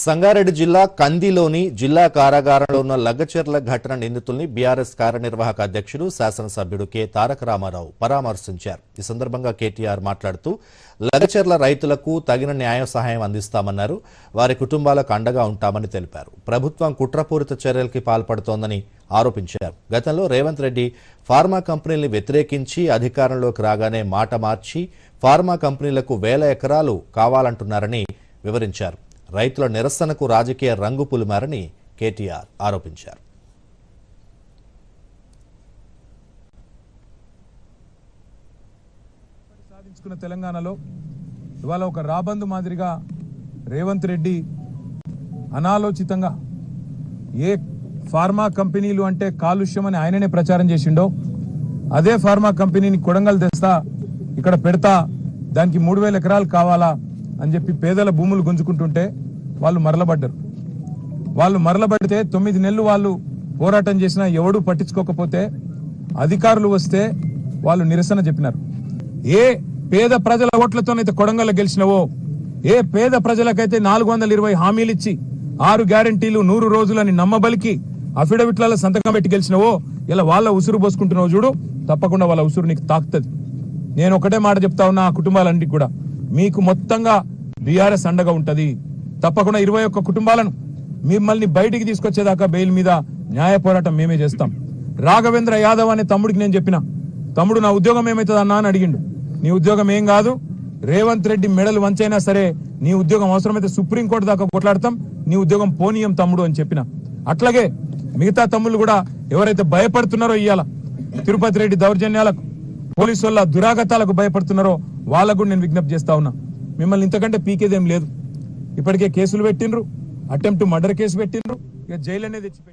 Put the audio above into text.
సంగారెడ్డి జిల్లా కందిలోని జిల్లా కారాగారంలో ఉన్న లగ్గచెర్ల ఘటన నిందితుల్ని బీఆర్ఎస్ కార్యనిర్వాహక అధ్యక్షుడు శాసనసభ్యుడు కె తారక రామారావు పరామర్శించారు. ఈ సందర్భంగా కేటీఆర్ మాట్లాడుతూ లగ్గచెర్ల రైతులకు తగిన న్యాయ సహాయం అందిస్తామన్నారు. వారి కుటుంబాలకు అండగా ఉంటామని తెలిపారు. ప్రభుత్వం కుట్రపూరిత చర్యలకి పాల్పడుతోందని ఆరోపించారు. గతంలో రేవంత్ రెడ్డి ఫార్మా కంపెనీల్ని వ్యతిరేకించి అధికారంలోకి రాగానే మాట మార్చి ఫార్మా కంపెనీలకు 1000 ఎకరాలు కావాలంటున్నారని వివరించారు. రైతుల నిరసనకు రాజకీయ రంగు పులిమారని కేటీఆర్ ఆరోపించారు. సాధించుకున్న తెలంగాణలో ఇవాళ ఒక రాబందు మాదిరిగా రేవంత్ రెడ్డి అనాలోచితంగా ఏ ఫార్మా కంపెనీలు అంటే కాలుష్యం అని ఆయననే ప్రచారం చేసిండో అదే ఫార్మా కంపెనీని కొడంగల్ తెస్తా ఇక్కడ పెడతా దానికి 3000 ఎకరాలు కావాలా అని చెప్పి పేదల భూములు గుంజుకుంటుంటే వాళ్ళు మరలబడ్డారు. వాళ్ళు మరలబడితే 9 నెలలు వాళ్ళు పోరాటం చేసినా ఎవడూ పట్టించుకోకపోతే అధికారులు వస్తే వాళ్ళు నిరసన చెప్పినారు. ఏ పేద ప్రజల ఓట్లతోనైతే కొడంగల్ గెలిచినవో, ఏ పేద ప్రజలకైతే 420 హామీలు ఇచ్చి 6 గ్యారంటీలు 100 రోజులని నమ్మబలికి అఫిడవిట్లలో సంతకం పెట్టి గెలిచినవో ఇలా వాళ్ళ ఉసురు పోసుకుంటున్నావు చూడు, తప్పకుండా వాళ్ళ ఉసురు నీకు తాకుతుంది. నేను ఒకటే మాట చెప్తా ఉన్నా, ఆ కుటుంబాలన్నిటికీ కూడా మీకు మొత్తంగా బీఆర్ఎస్ అండగా ఉంటది. తప్పకుండా 21 కుటుంబాలను మిమ్మల్ని బయటికి తీసుకొచ్చేదాకా బెయిల్ మీద న్యాయ పోరాటం మేమే చేస్తాం. రాఘవేంద్ర యాదవ్ అనే తమ్ముడికి నేను చెప్పిన, తమ్ముడు నా ఉద్యోగం ఏమైతుంది అన్నా అని అడిగిండు. నీ ఉద్యోగం ఏం కాదు, రేవంత్ రెడ్డి మెడలు వంచైనా సరే నీ ఉద్యోగం అవసరమైతే సుప్రీంకోర్టు దాకా కొట్లాడతాం, నీ ఉద్యోగం పోనీయం తమ్ముడు అని చెప్పిన. అట్లాగే మిగతా తమ్ముళ్ళు కూడా ఎవరైతే భయపడుతున్నారో ఇవాళ తిరుపతి రెడ్డి దౌర్జన్యాలకు, పోలీసు వాళ్ళ దురాగతాలకు భయపడుతున్నారో వాళ్ళకు కూడా నేను విజ్ఞప్తి చేస్తా ఉన్నా, మిమ్మల్ని ఇంతకంటే పీకేదేం లేదు. ఇప్పటికే కేసులు పెట్టిండ్రు, అటెంప్ట్ మర్డర్ కేసు పెట్టిండ్రు, ఇక జైలు అనేది తెచ్చిపెట్టి